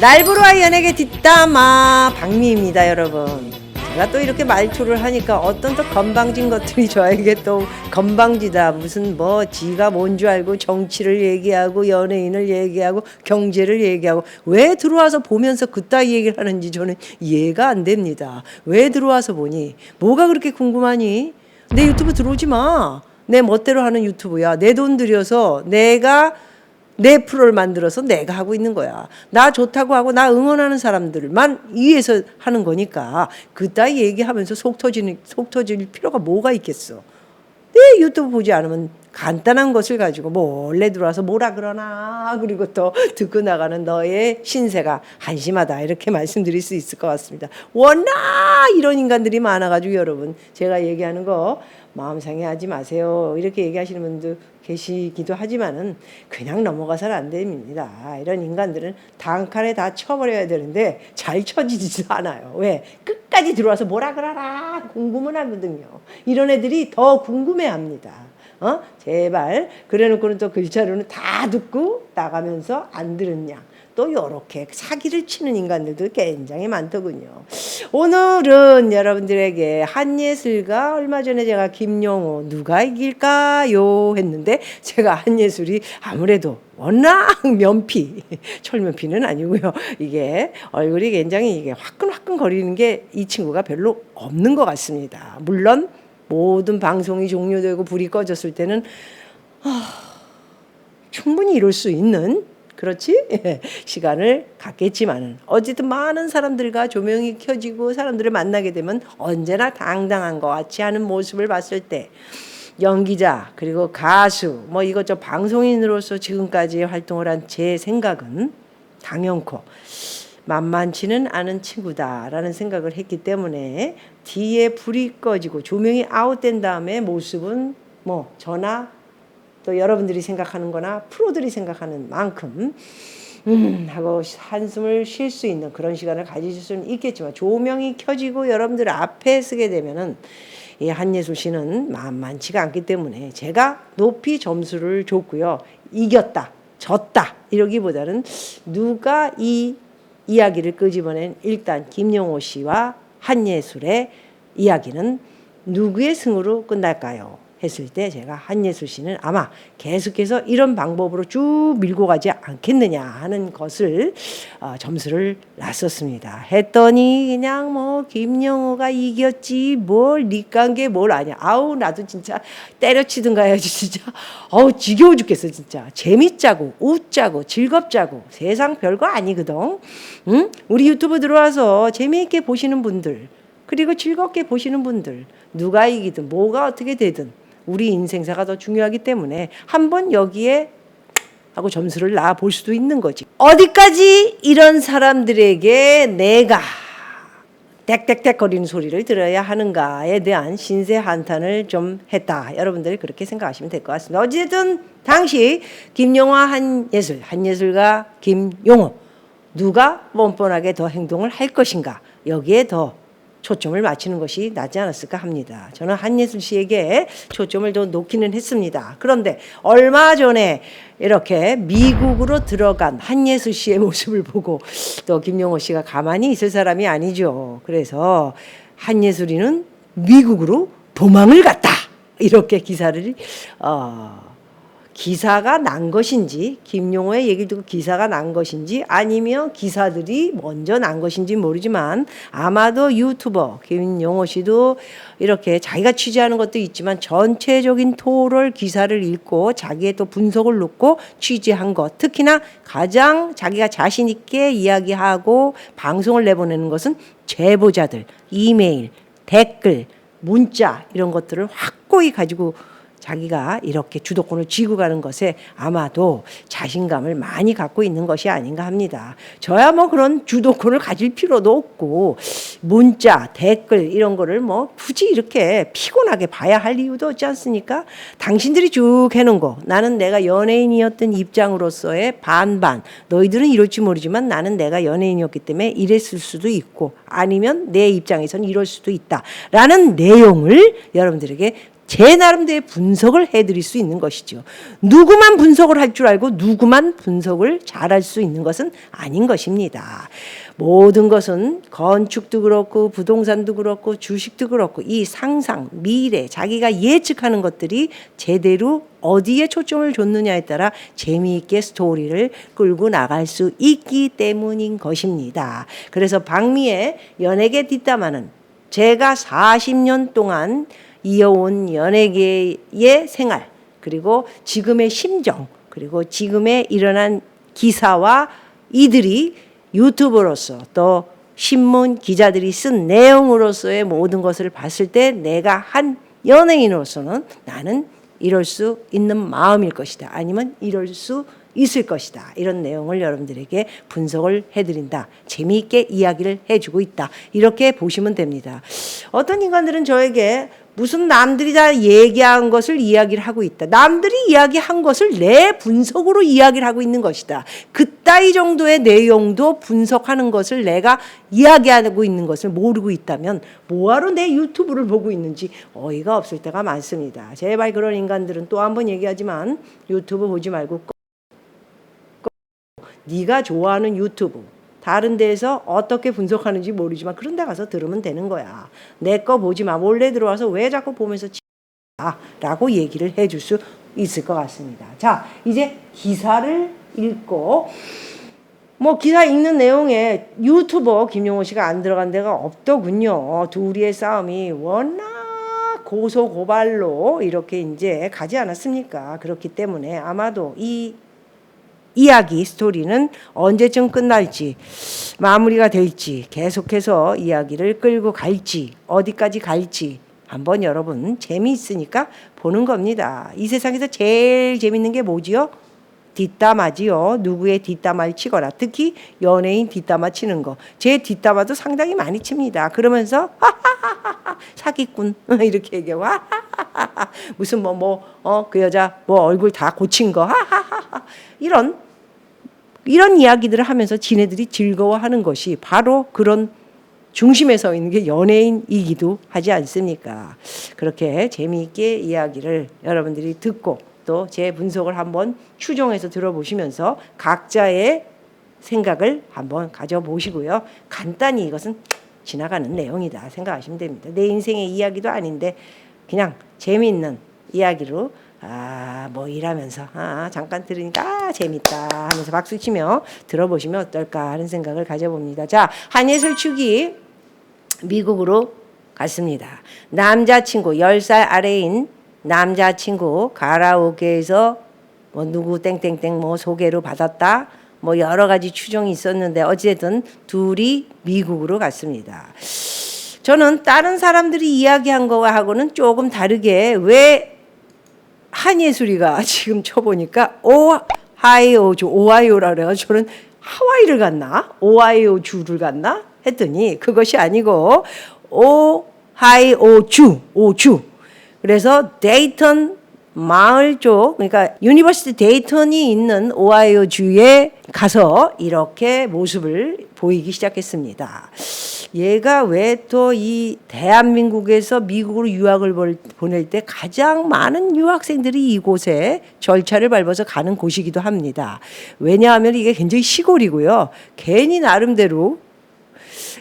날보로와 연예계 뒷담화 박미입니다, 여러분. 제가 또 이렇게 말투를 하니까 어떤 또 건방진 것들이 저에게 또 건방지다, 무슨 뭐 지가 뭔 줄 알고 정치를 얘기하고 연예인을 얘기하고 경제를 얘기하고, 왜 들어와서 보면서 그따위 얘기를 하는지 저는 이해가 안 됩니다. 왜 들어와서 보니? 뭐가 그렇게 궁금하니? 내 유튜브 들어오지 마. 내 멋대로 하는 유튜브야. 내 돈 들여서 내가 내 프로를 만들어서 내가 하고 있는 거야. 나 좋다고 하고 나 응원하는 사람들만 위해서 하는 거니까 그따위 얘기하면서 속 터질 필요가 뭐가 있겠어. 내 유튜브 보지 않으면 간단한 것을 가지고 몰래 들어와서 뭐라 그러나, 그리고 또 듣고 나가는 너의 신세가 한심하다, 이렇게 말씀드릴 수 있을 것 같습니다. 워낙 이런 인간들이 많아가지고 여러분, 제가 얘기하는 거 마음 상해하지 마세요, 이렇게 얘기하시는 분도 계시기도 하지만은 그냥 넘어가서는 안 됩니다. 이런 인간들은 단칼에 다 쳐버려야 되는데 잘 쳐지지도 않아요. 왜? 끝까지 들어와서 뭐라 그러라 궁금은 하거든요. 이런 애들이 더 궁금해합니다. 제발. 그래놓고는 또 글자로는 다 듣고 나가면서 안 들은 양, 또 요렇게 사기를 치는 인간들도 굉장히 많더군요. 오늘은 여러분들에게 한예슬과, 얼마 전에 제가 김용호 누가 이길까요 했는데, 제가 한예슬이 아무래도 워낙 면피, 철면피는 아니고요. 이게 얼굴이 굉장히 이게 화끈화끈 거리는 게 이 친구가 별로 없는 것 같습니다. 물론 모든 방송이 종료되고 불이 꺼졌을 때는 충분히 이룰 수 있는, 그렇지? 시간을 갖겠지만은 어쨌든 많은 사람들과 조명이 켜지고 사람들을 만나게 되면 언제나 당당한 것 같이 하는 모습을 봤을 때, 연기자 그리고 가수 뭐 이것저것 방송인으로서 지금까지 활동을 한 제 생각은 당연코 만만치는 않은 친구다라는 생각을 했기 때문에, 뒤에 불이 꺼지고 조명이 아웃된 다음에 모습은 뭐 저나 또 여러분들이 생각하는 거나 프로들이 생각하는 만큼 하고 한숨을 쉴 수 있는 그런 시간을 가지실 수는 있겠지만, 조명이 켜지고 여러분들 앞에 서게 되면은 이 한예슬 씨는 만만치가 않기 때문에 제가 높이 점수를 줬고요. 이겼다, 졌다 이러기보다는 누가 이 이야기를 끄집어낸, 일단 김용호 씨와 한예슬의 이야기는 누구의 승으로 끝날까요? 했을 때 제가 한예슬 씨는 아마 계속해서 이런 방법으로 쭉 밀고 가지 않겠느냐 하는 것을 점수를 놨었습니다. 했더니 그냥 뭐 김영호가 이겼지 뭘 니깐게 뭘 아냐. 아우 나도 진짜 때려치든가 해야지 진짜. 어우 지겨워 죽겠어 진짜. 재밌자고 웃자고 즐겁자고 세상 별거 아니거든. 응? 우리 유튜브 들어와서 재미있게 보시는 분들, 그리고 즐겁게 보시는 분들, 누가 이기든 뭐가 어떻게 되든 우리 인생사가 더 중요하기 때문에 한번 여기에 하고 점수를 놔 볼 수도 있는 거지. 어디까지 이런 사람들에게 내가 떽떽떽 거리는 소리를 들어야 하는가에 대한 신세 한탄을 좀 했다. 여러분들이 그렇게 생각하시면 될 것 같습니다. 어쨌든 당시 김용화 한예슬과 김용호 누가 뻔뻔하게 더 행동을 할 것인가, 여기에 더 초점을 맞추는 것이 낫지 않았을까 합니다. 저는 한예슬 씨에게 초점을 더 놓기는 했습니다. 그런데 얼마 전에 이렇게 미국으로 들어간 한예슬 씨의 모습을 보고 또 김용호 씨가 가만히 있을 사람이 아니죠. 그래서 한예슬이는 미국으로 도망을 갔다, 이렇게 기사가 난 것인지, 김용호의 얘기를 듣고 기사가 난 것인지, 아니면 기사들이 먼저 난 것인지 모르지만, 아마도 유튜버 김용호 씨도 이렇게 자기가 취재하는 것도 있지만 전체적인 토를 기사를 읽고 자기의 또 분석을 놓고 취재한 것, 특히나 가장 자기가 자신 있게 이야기하고 방송을 내보내는 것은 제보자들, 이메일, 댓글, 문자 이런 것들을 확고히 가지고 자기가 이렇게 주도권을 쥐고 가는 것에 아마도 자신감을 많이 갖고 있는 것이 아닌가 합니다. 저야 뭐 그런 주도권을 가질 필요도 없고, 문자, 댓글 이런 거를 뭐 굳이 이렇게 피곤하게 봐야 할 이유도 없지 않습니까? 당신들이 쭉 해놓은 거, 나는 내가 연예인이었던 입장으로서의 반반, 너희들은 이럴지 모르지만 나는 내가 연예인이었기 때문에 이랬을 수도 있고, 아니면 내 입장에서는 이럴 수도 있다 라는 내용을 여러분들에게 제 나름대로의 분석을 해드릴 수 있는 것이죠. 누구만 분석을 할 줄 알고 누구만 분석을 잘할 수 있는 것은 아닌 것입니다. 모든 것은 건축도 그렇고 부동산도 그렇고 주식도 그렇고 이 상상, 미래, 자기가 예측하는 것들이 제대로 어디에 초점을 줬느냐에 따라 재미있게 스토리를 끌고 나갈 수 있기 때문인 것입니다. 그래서 박미의 연예계 뒷담화는 제가 40년 동안 이어온 연예계의 생활, 그리고 지금의 심정, 그리고 지금의 일어난 기사와 이들이 유튜브로서 또 신문 기자들이 쓴 내용으로서의 모든 것을 봤을 때 내가 한 연예인으로서는 나는 이럴 수 있는 마음일 것이다. 아니면 이럴 수 있을 것이다. 이런 내용을 여러분들에게 분석을 해드린다. 재미있게 이야기를 해주고 있다. 이렇게 보시면 됩니다. 어떤 인간들은 저에게 무슨 남들이 다 얘기한 것을 이야기를 하고 있다. 남들이 이야기한 것을 내 분석으로 이야기를 하고 있는 것이다. 그따위 정도의 내용도 분석하는 것을 내가 이야기하고 있는 것을 모르고 있다면 뭐하러 내 유튜브를 보고 있는지 어이가 없을 때가 많습니다. 제발 그런 인간들은 또 한 번 얘기하지만 유튜브 보지 말고 네가 좋아하는 유튜브 다른 데에서 어떻게 분석하는지 모르지만 그런 데 가서 들으면 되는 거야. 내 거 보지 마. 몰래 들어와서 왜 자꾸 보면서 라고 얘기를 해줄 수 있을 것 같습니다. 자, 이제 기사를 읽고 뭐 기사 읽는 내용에 유튜버 김용호 씨가 안 들어간 데가 없더군요. 둘이의 싸움이 워낙 고소고발로 이렇게 이제 가지 않았습니까? 그렇기 때문에 아마도 이 이야기 스토리는 언제쯤 끝날지 마무리가 될지 계속해서 이야기를 끌고 갈지 어디까지 갈지 한번 여러분 재미있으니까 보는 겁니다. 이 세상에서 제일 재밌는 게 뭐지요? 뒷담화지요. 누구의 뒷담화를 치거나 특히 연예인 뒷담화 치는 거. 제 뒷담화도 상당히 많이 칩니다. 그러면서 사기꾼 이렇게 얘기하고 무슨 그 여자 얼굴 다 고친 거 이런 이야기들을 하면서 지네들이 즐거워하는 것이 바로 그런 중심에 서 있는 게 연예인이기도 하지 않습니까? 그렇게 재미있게 이야기를 여러분들이 듣고 또 제 분석을 한번 추종해서 들어보시면서 각자의 생각을 한번 가져보시고요. 간단히 이것은 지나가는 내용이다 생각하시면 됩니다. 내 인생의 이야기도 아닌데 그냥 재미있는 이야기로 일하면서 잠깐 들으니까 재밌다 하면서 박수치며 들어보시면 어떨까 하는 생각을 가져봅니다. 자, 한예슬 축이 미국으로 갔습니다. 남자친구 10살 아래인 남자친구 가라오케에서 누구 땡땡땡 소개로 받았다. 여러 가지 추정이 있었는데 어찌됐든 둘이 미국으로 갔습니다. 저는 다른 사람들이 이야기한 거하고는 조금 다르게 왜 한예술이가 지금 쳐보니까 오하이오라고 그래가지고 저는 하와이를 갔나? 오하이오 주를 갔나? 했더니 그것이 아니고 오주. 그래서 데이턴 마을 쪽, 그러니까 유니버시티 데이턴이 있는 오하이오 주에 가서 이렇게 모습을 보이기 시작했습니다. 얘가 왜 또 이 대한민국에서 미국으로 유학을 보낼 때 가장 많은 유학생들이 이곳에 절차를 밟아서 가는 곳이기도 합니다. 왜냐하면 이게 굉장히 시골이고요. 괜히 나름대로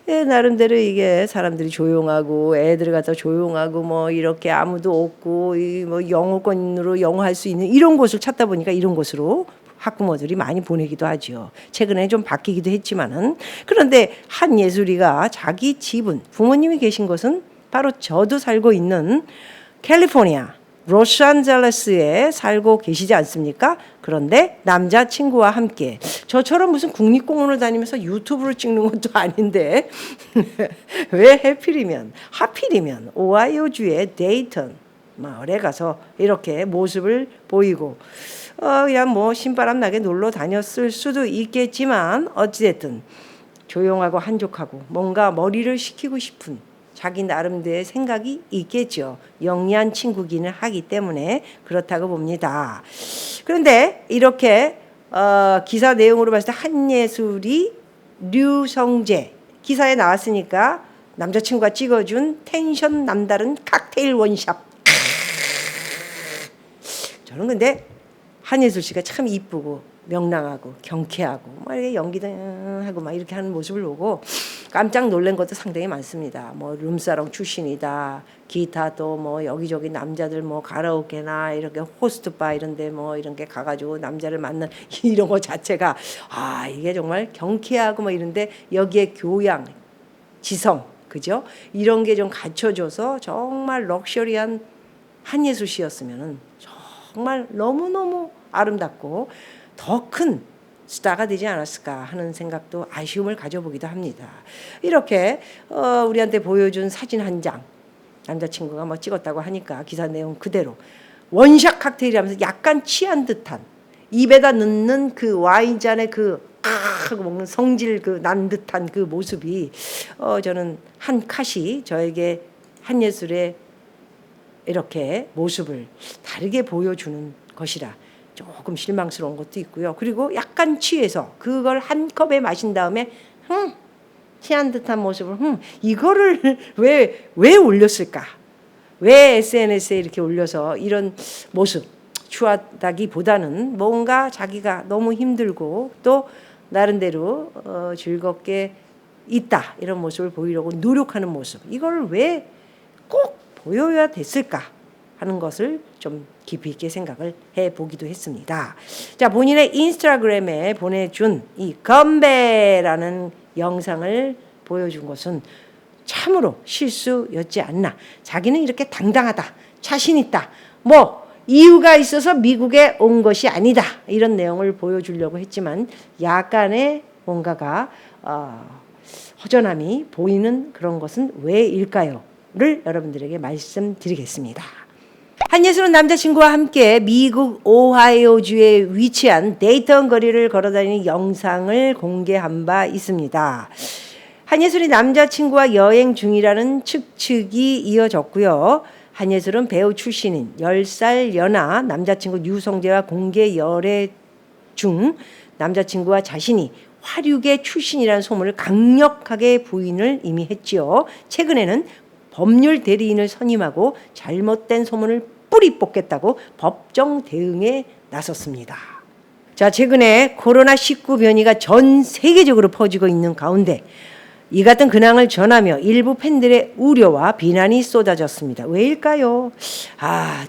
이게 사람들이 조용하고 애들 갖다 조용하고 이렇게 아무도 없고 영어권으로 영어할 수 있는 이런 곳을 찾다 보니까 이런 곳으로 학부모들이 많이 보내기도 하죠. 최근에 좀 바뀌기도 했지만은 그런데 한예술이가 자기 집은 부모님이 계신 곳은 바로 저도 살고 있는 캘리포니아 로스앤젤레스에 살고 계시지 않습니까? 그런데 남자친구와 함께 저처럼 무슨 국립공원을 다니면서 유튜브를 찍는 것도 아닌데 왜 하필이면 오하이오주의 데이턴 마을에 가서 이렇게 모습을 보이고 그냥 신바람 나게 놀러 다녔을 수도 있겠지만 어찌됐든 조용하고 한적하고 뭔가 머리를 식히고 싶은 자기 나름대로의 생각이 있겠죠. 영리한 친구기는 하기 때문에 그렇다고 봅니다. 그런데 이렇게 기사 내용으로 봤을 때 한예술이 류성재 기사에 나왔으니까 남자친구가 찍어준 텐션 남다른 칵테일 원샷 저는 근데 한예슬 씨가 참 이쁘고 명랑하고 경쾌하고 막 이렇게 연기도 하고 막 이렇게 하는 모습을 보고 깜짝 놀란 것도 상당히 많습니다. 뭐 룸사롱 출신이다. 기타도 뭐 여기저기 남자들 뭐 가라오케나 이렇게 호스트바 이런데 뭐 이런 게 가가지고 남자를 만난 이런 거 자체가 아 이게 정말 경쾌하고 뭐 이런데 여기에 교양, 지성, 그죠? 이런 게 좀 갖춰져서 정말 럭셔리한 한예슬 씨였으면은 정말 너무너무 아름답고 더 큰 스타가 되지 않았을까 하는 생각도 아쉬움을 가져보기도 합니다. 이렇게 우리한테 보여준 사진 한 장 남자친구가 뭐 찍었다고 하니까 기사 내용 그대로 원샷 칵테일이라면서 약간 취한 듯한 입에다 넣는 그 와인잔의 그 하고 먹는 성질 그 난 듯한 그 모습이 저는 한 컷이 저에게 한예술의 이렇게 모습을 다르게 보여주는 것이라 조금 실망스러운 것도 있고요. 그리고 약간 취해서 그걸 한 컵에 마신 다음에 취한 듯한 모습을 이거를 왜 올렸을까? 왜 SNS에 이렇게 올려서 이런 모습 추하다기보다는 뭔가 자기가 너무 힘들고 또 나름대로 즐겁게 있다 이런 모습을 보이려고 노력하는 모습 이걸 왜 꼭 보여야 됐을까 하는 것을 좀 깊이 있게 생각을 해보기도 했습니다. 자, 본인의 인스타그램에 보내준 이 건배라는 영상을 보여준 것은 참으로 실수였지 않나. 자기는 이렇게 당당하다, 자신 있다, 뭐 이유가 있어서 미국에 온 것이 아니다 이런 내용을 보여주려고 했지만 약간의 뭔가가 허전함이 보이는 그런 것은 왜일까요? 를 여러분들에게 말씀드리겠습니다. 한예슬은 남자친구와 함께 미국 오하이오주에 위치한 데이턴 거리를 걸어다니는 영상을 공개한 바 있습니다. 한예슬이 남자친구와 여행 중이라는 측측이 이어졌고요. 한예슬은 배우 출신인 10살 연하 남자친구 유성재와 공개 열애 중 남자친구와 자신이 화류계 출신이라는 소문을 강력하게 부인을 이미 했지요. 최근에는 법률 대리인을 선임하고 잘못된 소문을 뿌리 뽑겠다고 법정 대응에 나섰습니다. 자, 최근에 코로나19 변이가 전 세계적으로 퍼지고 있는 가운데 이 같은 근황을 전하며 일부 팬들의 우려와 비난이 쏟아졌습니다. 왜일까요?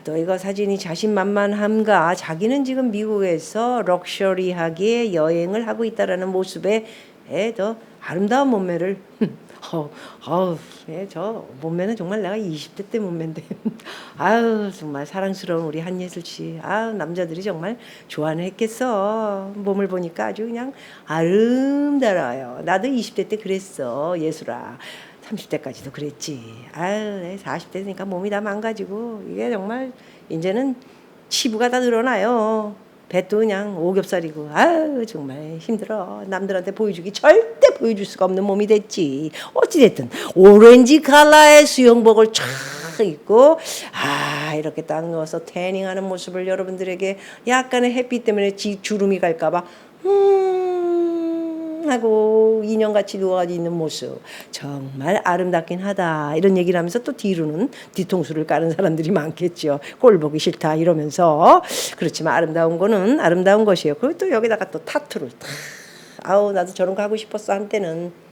또 이거 사진이 자신만만함과 자기는 지금 미국에서 럭셔리하게 여행을 하고 있다라는 모습에 더 아름다운 몸매를 저 몸매는 정말 내가 20대 때 몸매인데 정말 사랑스러운 우리 한예슬 씨 남자들이 정말 좋아는 했겠어. 몸을 보니까 아주 그냥 아름다워요. 나도 20대 때 그랬어 예술아. 30대까지도 그랬지. 40대 되니까 몸이 다 망가지고 이게 정말 이제는 치부가 다 늘어나요. 배도 그냥 오겹살이고 정말 힘들어. 남들한테 보여주기 절대 보여줄 수가 없는 몸이 됐지. 어찌됐든 오렌지 컬러의 수영복을 촥 입고 이렇게 딱 누워서 태닝하는 모습을 여러분들에게 약간의 햇빛 때문에 주름이 갈까봐 하고 인형같이 누워가지고 있는 모습 정말 아름답긴 하다 이런 얘기를 하면서 또 뒤로는 뒤통수를 까는 사람들이 많겠죠. 꼴 보기 싫다 이러면서. 그렇지만 아름다운 거는 아름다운 것이에요. 그리고 또 여기다가 또 타투를 나도 저런 거 하고 싶었어. 한때는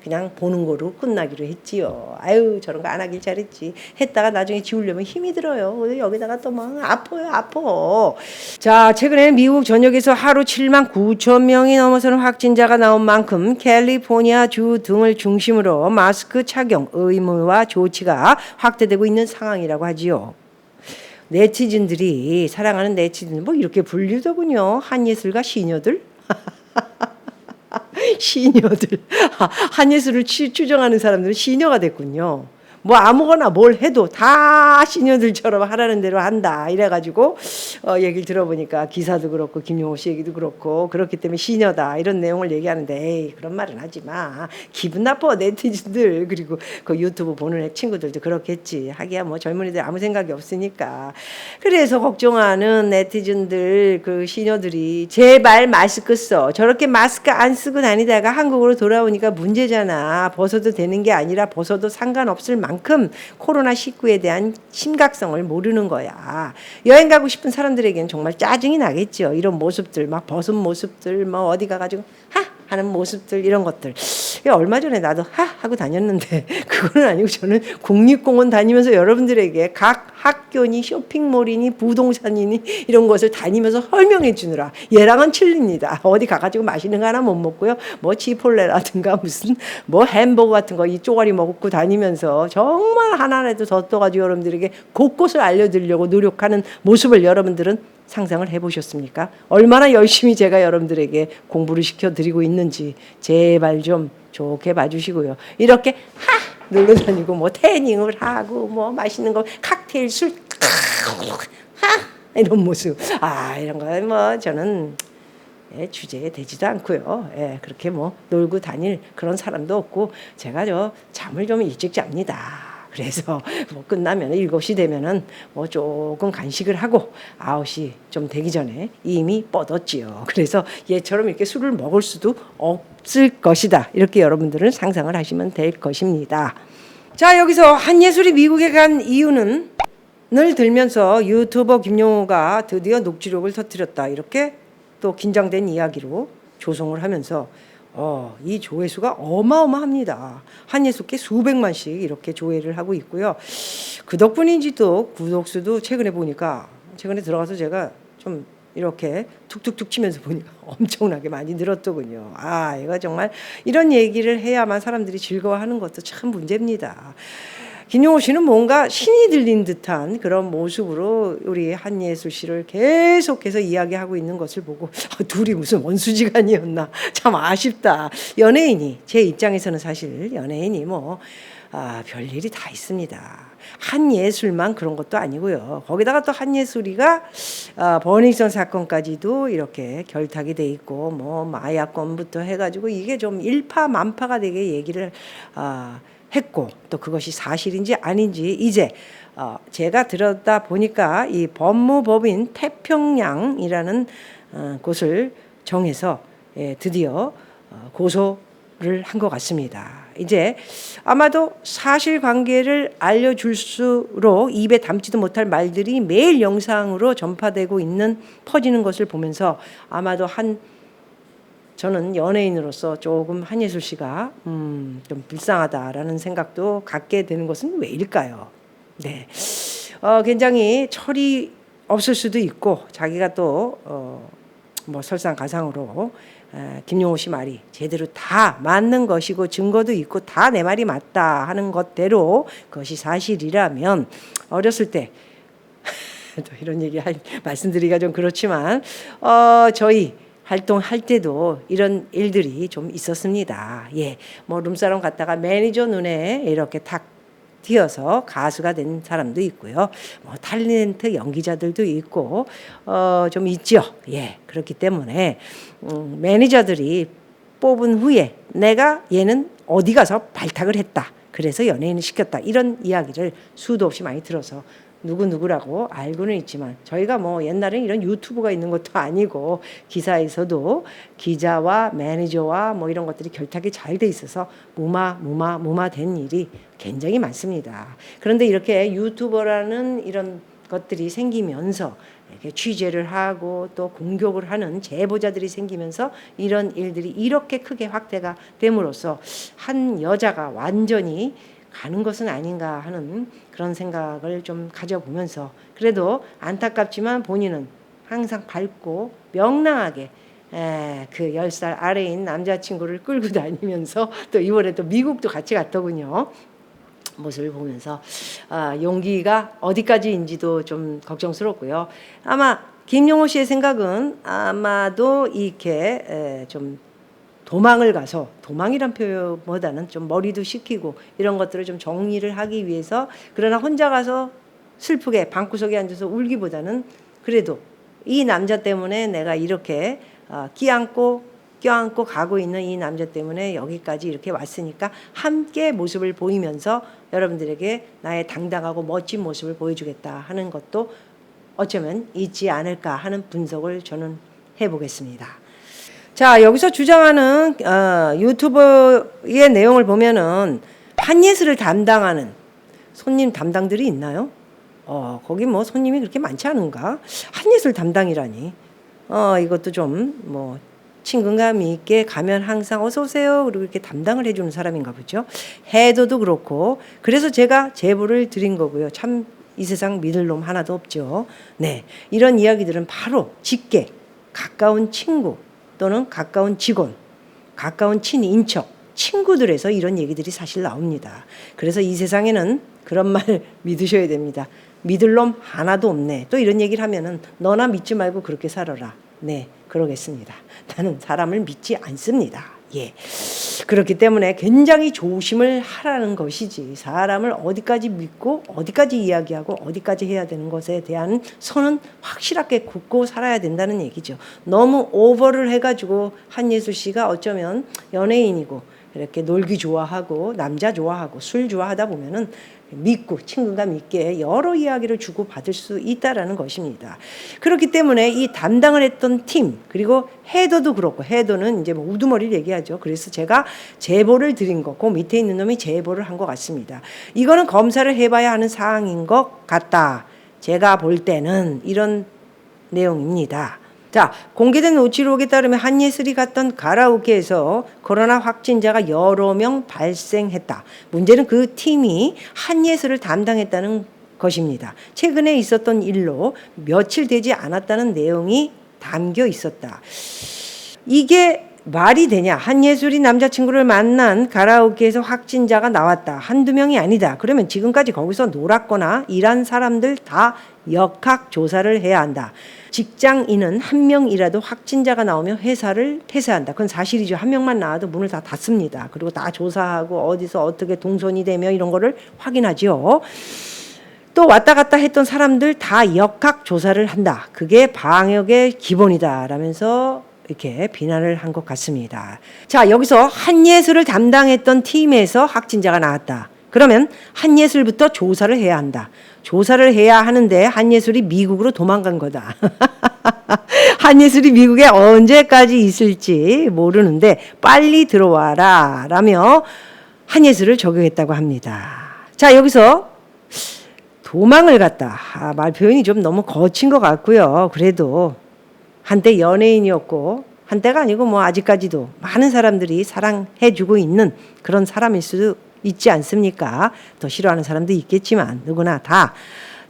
그냥 보는 거로 끝나기로 했지요. 저런 거 안 하길 잘했지. 했다가 나중에 지우려면 힘이 들어요. 여기다가 또 막 아파. 자, 최근에 미국 전역에서 하루 7만 9천 명이 넘어서는 확진자가 나온 만큼 캘리포니아 주 등을 중심으로 마스크 착용 의무화 조치가 확대되고 있는 상황이라고 하지요. 네티즌들이 사랑하는 네티즌 뭐 이렇게 불리더군요. 한예슬과 시녀들. 시녀들 한예슬을 추정하는 사람들은 시녀가 됐군요. 뭐 아무거나 뭘 해도 다 시녀들처럼 하라는 대로 한다 이래가지고 얘기를 들어보니까 기사도 그렇고 김용호 씨 얘기도 그렇고 그렇기 때문에 시녀다 이런 내용을 얘기하는데 그런 말은 하지 마. 기분 나빠 네티즌들. 그리고 그 유튜브 보는 친구들도 그렇겠지. 하기야 뭐 젊은이들 아무 생각이 없으니까. 그래서 걱정하는 네티즌들 그 시녀들이 제발 마스크 써. 저렇게 마스크 안 쓰고 다니다가 한국으로 돌아오니까 문제잖아. 벗어도 되는 게 아니라 벗어도 상관없을 만큼 만큼 코로나19에 대한 심각성을 모르는 거야. 여행 가고 싶은 사람들에게는 정말 짜증이 나겠죠. 이런 모습들, 막 벗은 모습들, 뭐 어디 가가지고 하 하는 모습들, 이런 것들. 얼마 전에 나도 하 하고 다녔는데 그건 아니고, 저는 국립공원 다니면서 여러분들에게 각 학교니 쇼핑몰이니 부동산이니 이런 것을 다니면서 설명해 주느라 얘랑은 틀립니다. 어디 가가지고 맛있는 거 하나 못 먹고요. 뭐 치폴레라든가 무슨 뭐 햄버거 같은 거 이 쪼가리 먹고 다니면서 정말 하나라도 더 떠가지고 여러분들에게 곳곳을 알려드리려고 노력하는 모습을 여러분들은 상상을 해보셨습니까? 얼마나 열심히 제가 여러분들에게 공부를 시켜드리고 있는지 제발 좀 좋게 봐주시고요. 이렇게 하 놀러 다니고 뭐 태닝을 하고 뭐 맛있는 거 칵테일 술 하 이런 모습, 이런 거 뭐 저는 주제에 되지도 않고요. 그렇게 뭐 놀고 다닐 그런 사람도 없고, 제가 잠을 좀 일찍 잡니다. 그래서 뭐 끝나면 7시 되면은 뭐 조금 간식을 하고 9시 좀 되기 전에 이미 뻗었지요. 그래서 얘처럼 이렇게 술을 먹을 수도 없을 것이다. 이렇게 여러분들은 상상을 하시면 될 것입니다. 자, 여기서 한예술이 미국에 간 이유는 늘 들면서 유튜버 김용호가 드디어 녹취록을 터뜨렸다, 이렇게 또 긴장된 이야기로 조송을 하면서 이 조회수가 어마어마합니다. 한예수께 수백만씩 이렇게 조회를 하고 있고요. 그 덕분인지도 구독수도 최근에 들어가서 제가 좀 이렇게 툭툭툭 치면서 보니까 엄청나게 많이 늘었더군요. 이거 정말 이런 얘기를 해야만 사람들이 즐거워하는 것도 참 문제입니다. 김용호 씨는 뭔가 신이 들린 듯한 그런 모습으로 우리 한예술 씨를 계속해서 이야기하고 있는 것을 보고 둘이 무슨 원수지간이었나, 참 아쉽다. 연예인이, 제 입장에서는 사실 연예인이 뭐 별일이 다 있습니다. 한예술만 그런 것도 아니고요. 거기다가 또 한예술이가 버닝썬 사건까지도 이렇게 결탁이 돼 있고, 뭐 마약건부터 해가지고 이게 좀 일파만파가 되게 얘기를 했고, 또 그것이 사실인지 아닌지 이제 제가 들었다 보니까 이 법무법인 태평양이라는 곳을 정해서 드디어 고소를 한 것 같습니다. 이제 아마도 사실관계를 알려줄수록 입에 담지도 못할 말들이 매일 영상으로 전파되고 있는, 퍼지는 것을 보면서 아마도 저는 연예인으로서 조금 한예술 씨가 좀 불쌍하다라는 생각도 갖게 되는 것은 왜일까요? 네, 굉장히 철이 없을 수도 있고, 자기가 또 뭐 설상가상으로 김용호 씨 말이 제대로 다 맞는 것이고 증거도 있고 다 내 말이 맞다 하는 것대로 그것이 사실이라면, 어렸을 때 또 이런 얘기 말씀드리기가 좀 그렇지만 저희 활동할 때도 이런 일들이 좀 있었습니다. 뭐 룸사롱 갔다가 매니저 눈에 이렇게 탁 띄어서 가수가 된 사람도 있고요. 뭐 탤런트 연기자들도 있고 좀 있죠. 그렇기 때문에 매니저들이 뽑은 후에 내가 얘는 어디 가서 발탁을 했다, 그래서 연예인을 시켰다, 이런 이야기를 수도 없이 많이 들어서 누구라고 알고는 있지만, 저희가 뭐 옛날에는 이런 유튜브가 있는 것도 아니고 기사에서도 기자와 매니저와 뭐 이런 것들이 결탁이 잘 돼 있어서 무마된 일이 굉장히 많습니다. 그런데 이렇게 유튜버라는 이런 것들이 생기면서 이렇게 취재를 하고 또 공격을 하는 제보자들이 생기면서 이런 일들이 이렇게 크게 확대가 됨으로써 한 여자가 완전히 가는 것은 아닌가 하는 그런 생각을 좀 가져보면서, 그래도 안타깝지만 본인은 항상 밝고 명랑하게 그 10살 아래인 남자친구를 끌고 다니면서, 또 이번에 또 미국도 같이 갔더군요. 모습을 보면서 용기가 어디까지인지도 좀 걱정스럽고요. 아마 김용호 씨의 생각은 아마도 이렇게 좀 도망을 가서, 도망이란 표현보다는 좀 머리도 식히고 이런 것들을 좀 정리를 하기 위해서, 그러나 혼자 가서 슬프게 방구석에 앉아서 울기보다는 그래도 이 남자 때문에 내가 이렇게 껴안고 가고 있는 이 남자 때문에 여기까지 이렇게 왔으니까 함께 모습을 보이면서 여러분들에게 나의 당당하고 멋진 모습을 보여주겠다 하는 것도 어쩌면 있지 않을까 하는 분석을 저는 해보겠습니다. 자, 여기서 주장하는 유튜버의 내용을 보면은 한예술을 담당하는 손님 담당들이 있나요? 거기 뭐 손님이 그렇게 많지 않은가? 한예술 담당이라니. 이것도 좀 뭐 친근감 있게 가면 항상 어서 오세요. 그리고 이렇게 담당을 해주는 사람인가 보죠. 해도도 그렇고. 그래서 제가 제보를 드린 거고요. 참 이 세상 믿을 놈 하나도 없죠. 네. 이런 이야기들은 바로 직계, 가까운 친구 또는 가까운 직원, 가까운 친인척, 친구들에서 이런 얘기들이 사실 나옵니다. 그래서 이 세상에는 그런 말 믿으셔야 됩니다. 믿을 놈 하나도 없네. 또 이런 얘기를 하면은 너나 믿지 말고 그렇게 살아라. 네, 그러겠습니다. 나는 사람을 믿지 않습니다. 예. 그렇기 때문에 굉장히 조심을 하라는 것이지, 사람을 어디까지 믿고 어디까지 이야기하고 어디까지 해야 되는 것에 대한 선은 확실하게 굽고 살아야 된다는 얘기죠. 너무 오버를 해가지고 한예술 씨가 어쩌면 연예인이고 이렇게 놀기 좋아하고 남자 좋아하고 술 좋아하다 보면은 믿고 친근감 있게 여러 이야기를 주고 받을 수 있다라는 것입니다. 그렇기 때문에 이 담당을 했던 팀, 그리고 해도도 그렇고, 해도는 이제 뭐 우두머리를 얘기하죠. 그래서 제가 제보를 드린 거, 그 밑에 있는 놈이 제보를 한 것 같습니다. 이거는 검사를 해봐야 하는 사항인 것 같다. 제가 볼 때는 이런 내용입니다. 자, 공개된 녹취록에 따르면 한예슬이 갔던 가라오케에서 코로나 확진자가 여러 명 발생했다. 문제는 그 팀이 한예슬을 담당했다는 것입니다. 최근에 있었던 일로 며칠 되지 않았다는 내용이 담겨 있었다. 이게 말이 되냐? 한예술이 남자친구를 만난 가라오케에서 확진자가 나왔다. 한두 명이 아니다. 그러면 지금까지 거기서 놀았거나 일한 사람들 다 역학조사를 해야 한다. 직장인은 한 명이라도 확진자가 나오면 회사를 폐쇄한다. 그건 사실이죠. 한 명만 나와도 문을 다 닫습니다. 그리고 다 조사하고 어디서 어떻게 동선이 되며 이런 거를 확인하죠. 또 왔다 갔다 했던 사람들 다 역학조사를 한다. 그게 방역의 기본이다. 라면서 이렇게 비난을 한 것 같습니다. 자, 여기서 한예술을 담당했던 팀에서 확진자가 나왔다. 그러면 한예술부터 조사를 해야 한다. 조사를 해야 하는데 한예술이 미국으로 도망간 거다. 한예술이 미국에 언제까지 있을지 모르는데 빨리 들어와라 라며 한예술을 적용했다고 합니다. 자, 여기서 도망을 갔다. 말 표현이 좀 너무 거친 것 같고요. 그래도 한때 연예인이었고, 한때가 아니고 뭐 아직까지도 많은 사람들이 사랑해주고 있는 그런 사람일 수도 있지 않습니까? 더 싫어하는 사람도 있겠지만 누구나 다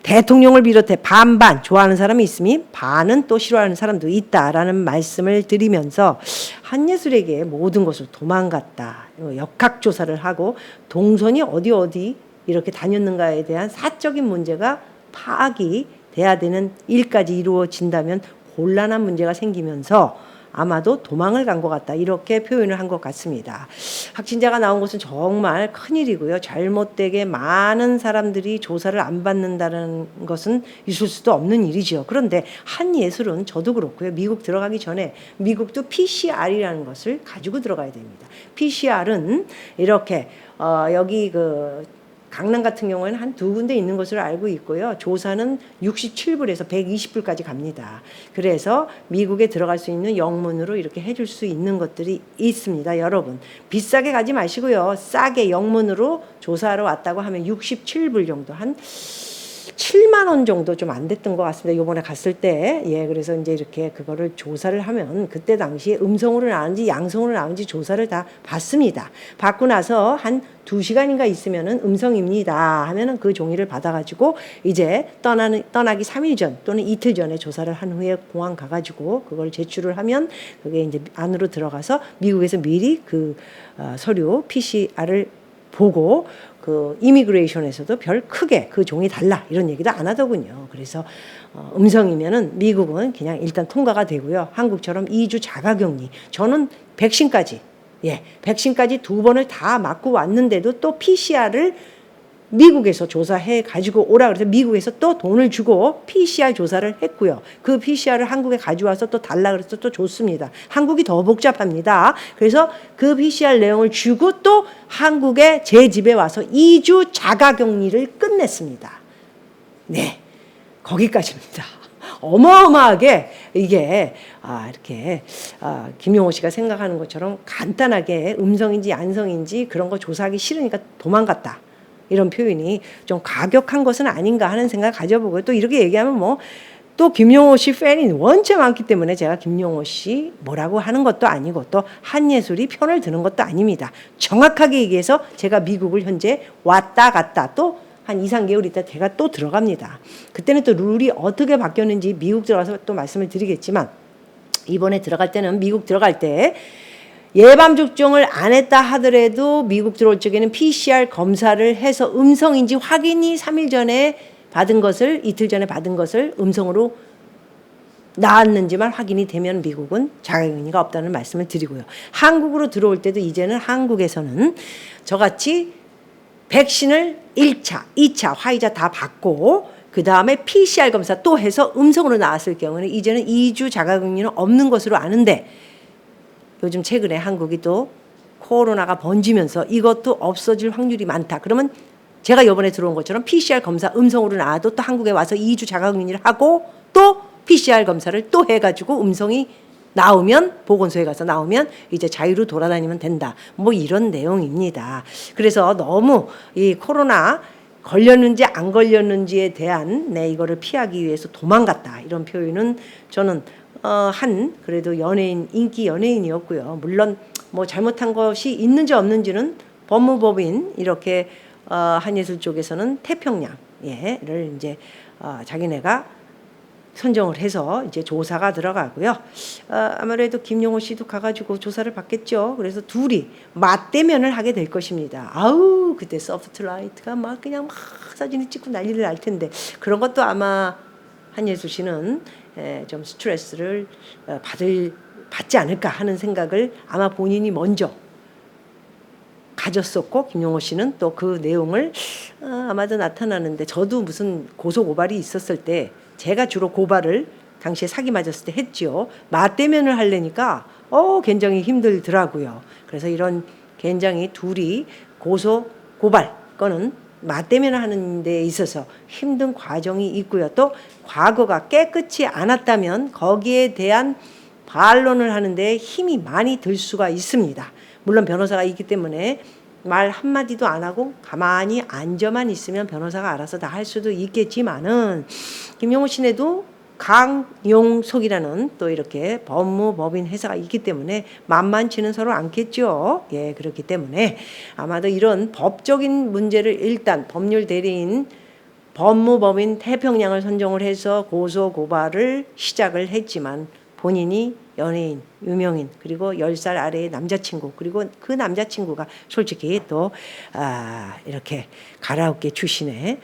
대통령을 비롯해 반반 좋아하는 사람이 있으니 반은 또 싫어하는 사람도 있다라는 말씀을 드리면서 한예술에게 모든 것을 도망갔다. 역학조사를 하고 동선이 어디 이렇게 다녔는가에 대한 사적인 문제가 파악이 돼야 되는 일까지 이루어진다면 곤란한 문제가 생기면서 아마도 도망을 간 것 같다. 이렇게 표현을 한 것 같습니다. 확진자가 나온 것은 정말 큰일이고요. 잘못되게 많은 사람들이 조사를 안 받는다는 것은 있을 수도 없는 일이죠. 그런데 한예술은 저도 그렇고요. 미국 들어가기 전에 미국도 PCR이라는 것을 가지고 들어가야 됩니다. PCR은 이렇게 여기 강남 같은 경우에는 한 두 군데 있는 것으로 알고 있고요. 조사는 67불에서 120불까지 갑니다. 그래서 미국에 들어갈 수 있는 영문으로 이렇게 해줄 수 있는 것들이 있습니다. 여러분 비싸게 가지 마시고요. 싸게 영문으로 조사하러 왔다고 하면 67불 정도, 한 7만 원 정도 좀 안 됐던 것 같습니다. 요번에 갔을 때. 예, 그래서 이제 이렇게 그거를 조사를 하면 그때 당시에 음성으로 나왔는지 양성으로 나왔는지 조사를 다 받습니다. 받고 나서 한 2시간인가 있으면은 음성입니다 하면은 그 종이를 받아가지고 이제 떠나기 3일 전 또는 이틀 전에 조사를 한 후에 공항 가가지고 그걸 제출을 하면 그게 이제 안으로 들어가서 미국에서 미리 그 서류 PCR을 보고 그 이미그레이션에서도 별 크게 그 종이 달라 이런 얘기도 안 하더군요. 그래서 음성이면은 미국은 그냥 일단 통과가 되고요. 한국처럼 2주 자가격리. 저는 백신까지 2번을 다 맞고 왔는데도 또 PCR을 미국에서 조사해 가지고 오라 그래서 미국에서 또 돈을 주고 PCR 조사를 했고요. 그 PCR을 한국에 가져와서 또 달라 그래서 또 줬습니다. 한국이 더 복잡합니다. 그래서 그 PCR 내용을 주고 또 한국에 제 집에 와서 2주 자가격리를 끝냈습니다. 네, 거기까지입니다. 어마어마하게 이게 이렇게 김용호 씨가 생각하는 것처럼 간단하게 음성인지 양성인지 그런 거 조사하기 싫으니까 도망갔다. 이런 표현이 좀 과격한 것은 아닌가 하는 생각을 가져보고요. 또 이렇게 얘기하면 뭐 또 김용호 씨 팬이 원체 많기 때문에 제가 김용호 씨 뭐라고 하는 것도 아니고 또 한예술이 편을 드는 것도 아닙니다. 정확하게 얘기해서 제가 미국을 현재 왔다 갔다 또 한 2, 3개월 있다 제가 또 들어갑니다. 그때는 또 룰이 어떻게 바뀌었는지 미국 들어가서 또 말씀을 드리겠지만 이번에 들어갈 때는 미국 들어갈 때 예방 접종을 안 했다 하더라도 미국 들어올 적에는 PCR 검사를 해서 음성인지 확인이 3일 전에 받은 것을 이틀 전에 받은 것을 음성으로 나왔는지만 확인이 되면 미국은 자가격리가 없다는 말씀을 드리고요. 한국으로 들어올 때도 이제는 한국에서는 저같이 백신을 1차, 2차 화이자 다 받고 그 다음에 PCR 검사 또 해서 음성으로 나왔을 경우는 이제는 2주 자가격리는 없는 것으로 아는데 요즘 최근에 한국이 또 코로나가 번지면서 이것도 없어질 확률이 많다. 그러면 제가 이번에 들어온 것처럼 PCR 검사 음성으로 나와도 또 한국에 와서 2주 자가격리를 하고 또 PCR 검사를 또 해가지고 음성이 나오면 보건소에 가서 나오면 이제 자유로 돌아다니면 된다. 뭐 이런 내용입니다. 그래서 너무 이 코로나 걸렸는지 안 걸렸는지에 대한 이거를 피하기 위해서 도망갔다. 이런 표현은 저는 그래도 연예인 인기 연예인이었고요. 물론 뭐 잘못한 것이 있는지 없는지는 법무법인 이렇게 한예술 쪽에서는 태평양을 이제 자기네가 선정을 해서 이제 조사가 들어가고요. 아무래도 김용호 씨도 가가지고 조사를 받겠죠. 그래서 둘이 맞대면을 하게 될 것입니다. 아우 그때 소프트라이트가 막 그냥 막 사진을 찍고 난리를 날 텐데 그런 것도 아마 한예술 씨는 좀 스트레스를 받지 않을까 하는 생각을 아마 본인이 먼저 가졌었고 김용호 씨는 또 그 내용을 아마도 나타나는데 저도 무슨 고소 고발이 있었을 때 제가 주로 고발을 당시에 사기 맞았을 때 했지요. 맞대면을 하려니까 굉장히 힘들더라고요. 그래서 이런 굉장히 둘이 고소 고발 거는 맞대면을 하는 데 있어서 힘든 과정이 있고요. 또 과거가 깨끗이 않았다면 거기에 대한 반론을 하는데 힘이 많이 들 수가 있습니다. 물론 변호사가 있기 때문에 말 한마디도 안 하고 가만히 앉아만 있으면 변호사가 알아서 다 할 수도 있겠지만은 김용호 씨네도 강용석이라는 또 이렇게 법무법인 회사가 있기 때문에 만만치는 서로 않겠죠. 예, 그렇기 때문에 아마도 이런 법적인 문제를 일단 법률 대리인 법무법인 태평양을 선정을 해서 고소 고발을 시작을 했지만 본인이 연예인, 유명인 그리고 10살 아래의 남자친구 그리고 그 남자친구가 솔직히 또 이렇게 가라오케 출신의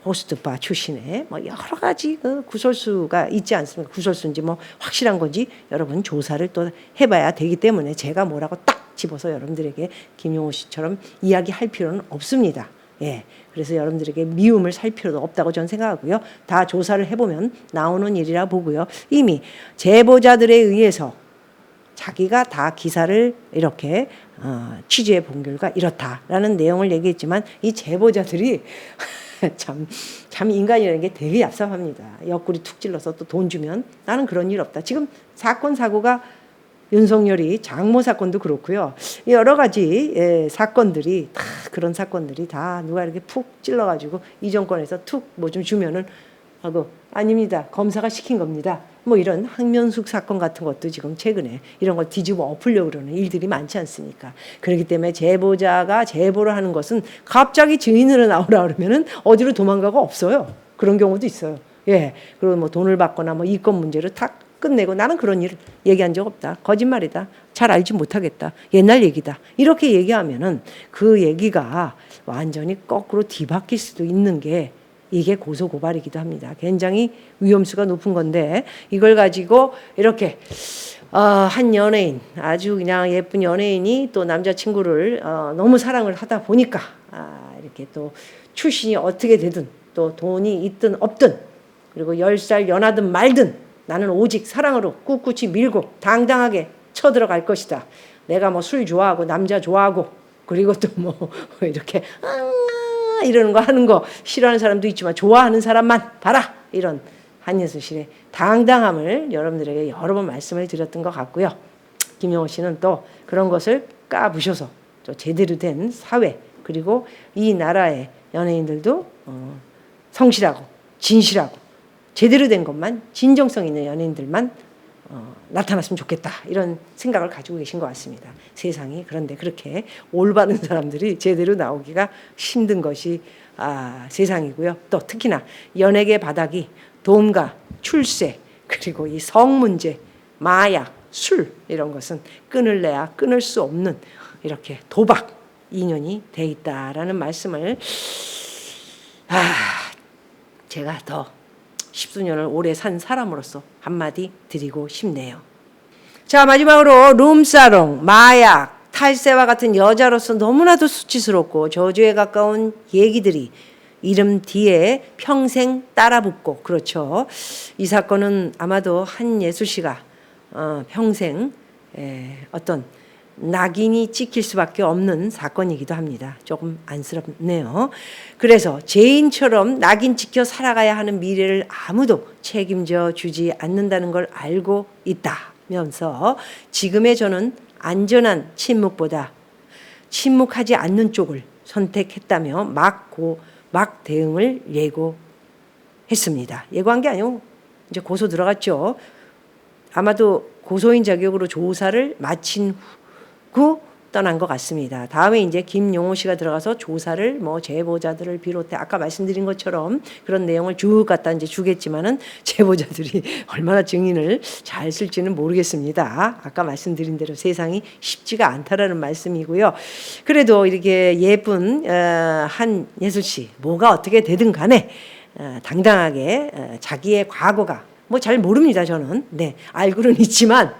호스트바 출신의 뭐 여러 가지 그 구설수가 있지 않습니까? 구설수인지 뭐 확실한 건지 여러분 조사를 또 해봐야 되기 때문에 제가 뭐라고 딱 집어서 여러분들에게 김용호 씨처럼 이야기할 필요는 없습니다. 예, 그래서 여러분들에게 미움을 살 필요도 없다고 저는 생각하고요. 다 조사를 해보면 나오는 일이라 보고요. 이미 제보자들에 의해서 자기가 다 기사를 이렇게 취재해 본 결과 이렇다라는 내용을 얘기했지만 이 제보자들이 참 인간이라는 게 되게 얍삽합니다. 옆구리 툭 찔러서 또 돈 주면 나는 그런 일 없다. 지금 사건 사고가 윤석열이 장모 사건도 그렇고요. 여러 가지 사건들이 다 그런 사건들이 다 누가 이렇게 푹 찔러가지고 이 정권에서 툭 뭐 좀 주면은 하고 아닙니다. 검사가 시킨 겁니다. 뭐 이런 항면숙 사건 같은 것도 지금 최근에 이런 걸 뒤집어 엎으려고 그러는 일들이 많지 않습니까? 그렇기 때문에 제보자가 제보를 하는 것은 갑자기 증인으로 나오라 그러면은 어디로 도망가고 없어요. 그런 경우도 있어요. 예. 그리고 뭐 돈을 받거나 뭐 이권 문제를 탁 끝내고 나는 그런 일을 얘기한 적 없다. 거짓말이다. 잘 알지 못하겠다. 옛날 얘기다. 이렇게 얘기하면은 그 얘기가 완전히 거꾸로 뒤바뀔 수도 있는 게 이게 고소고발이기도 합니다. 굉장히 위험수가 높은 건데 이걸 가지고 이렇게 한 연예인 아주 그냥 예쁜 연예인이 또 남자친구를 너무 사랑을 하다 보니까 이렇게 또 출신이 어떻게 되든 또 돈이 있든 없든 그리고 10살 연하든 말든 나는 오직 사랑으로 꿋꿋이 밀고 당당하게 쳐들어갈 것이다. 내가 뭐 술 좋아하고 남자 좋아하고 그리고 또 뭐 이렇게 이러는 거 하는 거 싫어하는 사람도 있지만 좋아하는 사람만 봐라. 이런 한예슬 씨의 당당함을 여러분들에게 여러 번 말씀을 드렸던 것 같고요. 김용호 씨는 또 그런 것을 까부셔서 또 제대로 된 사회 그리고 이 나라의 연예인들도 성실하고 진실하고 제대로 된 것만, 진정성 있는 연예인들만 나타났으면 좋겠다, 이런 생각을 가지고 계신 것 같습니다. 세상이 그런데 그렇게 올바른 사람들이 제대로 나오기가 힘든 것이 세상이고요. 또 특히나 연예계 바닥이 돈과 출세, 그리고 이 성 문제, 마약, 술, 이런 것은 끊을래야 끊을 수 없는 이렇게 도박 인연이 돼 있다라는 말씀을 제가 더 십수년을 오래 산 사람으로서 한마디 드리고 싶네요. 자, 마지막으로 룸사롱, 마약, 탈세와 같은 여자로서 너무나도 수치스럽고 저주에 가까운 얘기들이 이름 뒤에 평생 따라붙고, 그렇죠. 이 사건은 아마도 한예술 씨가 평생 어떤 낙인이 찍힐 수밖에 없는 사건이기도 합니다. 조금 안쓰럽네요. 그래서 죄인처럼 낙인 찍혀 살아가야 하는 미래를 아무도 책임져 주지 않는다는 걸 알고 있다면서 지금의 저는 안전한 침묵보다 침묵하지 않는 쪽을 선택했다며 막 대응을 예고했습니다. 예고한 게 아니고 이제 고소 들어갔죠. 아마도 고소인 자격으로 조사를 마친 후 떠난 것 같습니다. 다음에 이제 김용호 씨가 들어가서 조사를 제보자들을 비롯해 아까 말씀드린 것처럼 그런 내용을 쭉 갖다 이제 주겠지만은 제보자들이 얼마나 증인을 잘 쓸지는 모르겠습니다. 아까 말씀드린 대로 세상이 쉽지가 않다라는 말씀이고요. 그래도 이렇게 예쁜 한예술 씨, 뭐가 어떻게 되든 간에 당당하게 자기의 과거가 잘 모릅니다. 저는 알고는 있지만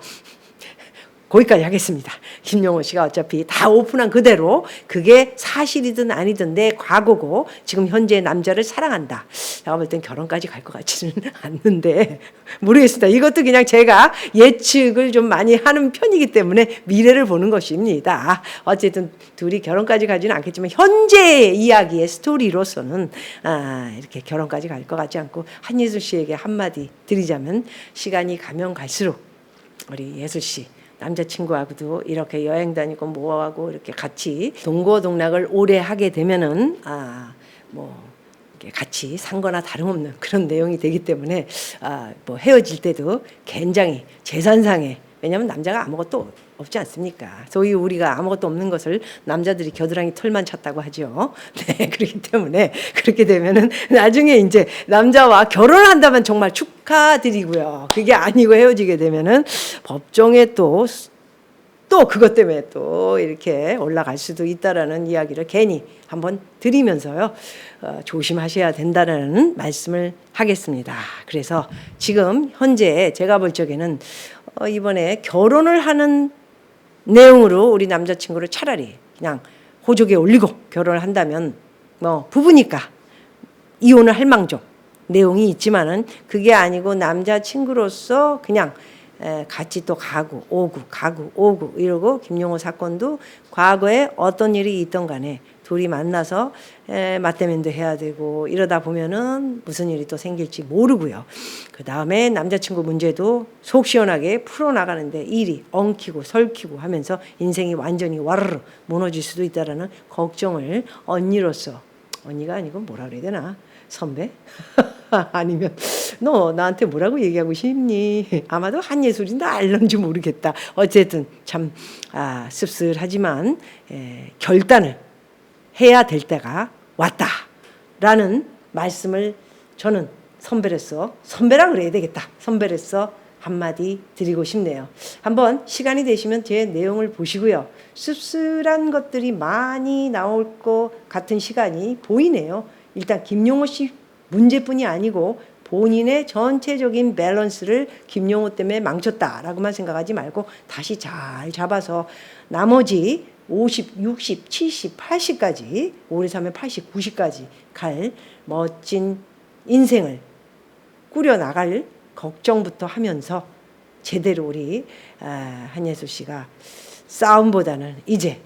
거기까지 하겠습니다. 김용호 씨가 어차피 다 오픈한 그대로 그게 사실이든 아니든 내 과거고 지금 현재 남자를 사랑한다. 제가 볼 땐 결혼까지 갈 것 같지는 않는데 모르겠습니다. 이것도 그냥 제가 예측을 좀 많이 하는 편이기 때문에 미래를 보는 것입니다. 어쨌든 둘이 결혼까지 가지는 않겠지만 현재의 이야기의 스토리로서는 이렇게 결혼까지 갈 것 같지 않고, 한예술 씨에게 한마디 드리자면 시간이 가면 갈수록 우리 예술 씨 남자친구하고도 이렇게 여행 다니고 뭐하고 이렇게 같이 동고동락을 오래 하게 되면은 같이 산 거나 다름없는 그런 내용이 되기 때문에 헤어질 때도 굉장히 재산상에, 왜냐하면 남자가 아무것도 없지 않습니까? 소위 우리가 아무것도 없는 것을 남자들이 겨드랑이 털만 찼다고 하죠. 그렇기 때문에 그렇게 되면은 나중에 이제 남자와 결혼한다면 정말 축하드리고요. 그게 아니고 헤어지게 되면은 법정에 또 그것 때문에 또 이렇게 올라갈 수도 있다라는 이야기를 괜히 한번 드리면서요, 조심하셔야 된다라는 말씀을 하겠습니다. 그래서 지금 현재 제가 볼 적에는 이번에 결혼을 하는 내용으로 우리 남자친구를 차라리 그냥 호적에 올리고 결혼을 한다면 부부니까 이혼을 할 망정 내용이 있지만은 그게 아니고 남자친구로서 그냥 같이 또 가고 오고 이러고, 김용호 사건도 과거에 어떤 일이 있던 간에 둘이 만나서 맞대면도 해야 되고 이러다 보면은 무슨 일이 또 생길지 모르고요. 그 다음에 남자친구 문제도 속 시원하게 풀어나가는데 일이 엉키고 설키고 하면서 인생이 완전히 와르르 무너질 수도 있다라는 걱정을 언니로서, 언니가 아니고 뭐라 그래야 되나, 선배? 아니면 너 나한테 뭐라고 얘기하고 싶니? 아마도 한예술인데 알런지 모르겠다. 어쨌든 참 씁쓸하지만 결단을 해야 될 때가 왔다라는 말씀을 저는 선배라 그래야 되겠다. 선배로서 한마디 드리고 싶네요. 한번 시간이 되시면 제 내용을 보시고요. 씁쓸한 것들이 많이 나올 것 같은 시간이 보이네요. 일단 김용호 씨 문제뿐이 아니고 본인의 전체적인 밸런스를 김용호 때문에 망쳤다라고만 생각하지 말고 다시 잘 잡아서 나머지 50, 60, 70, 80까지 오래 살면 80, 90까지 갈 멋진 인생을 꾸려나갈 걱정부터 하면서 제대로 우리 한예술 씨가 싸움보다는 이제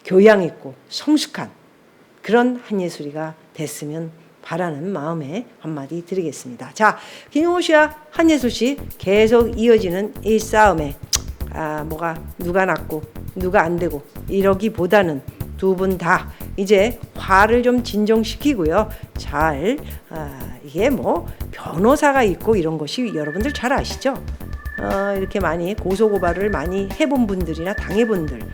교양 있고 성숙한 그런 한예술이가 됐으면 바라는 마음에 한마디 드리겠습니다. 자, 김용호 씨와 한예술 씨 계속 이어지는 이 싸움에 뭐가 누가 낫고 누가 안 되고 이러기보다는 두 분 다 이제 화를 좀 진정시키고요. 이게 뭐 변호사가 있고 이런 것이 여러분들 잘 아시죠? 이렇게 많이 고소고발을 많이 해본 분들이나 당해본 분들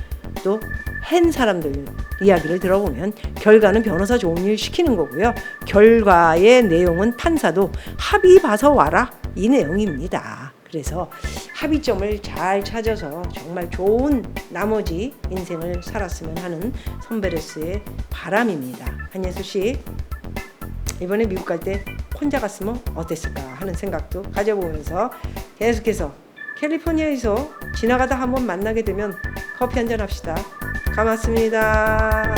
또 한 사람들 이야기를 들어보면 결과는 변호사 좋은 일 시키는 거고요. 결과의 내용은 판사도 합의 봐서 와라 이 내용입니다. 그래서 합의점을 잘 찾아서 정말 좋은 나머지 인생을 살았으면 하는 선베레스의 바람입니다. 한예수 씨 이번에 미국 갈 때 혼자 갔으면 어땠을까 하는 생각도 가져보면서 계속해서 캘리포니아에서 지나가다 한번 만나게 되면 커피 한잔 합시다. 고맙습니다.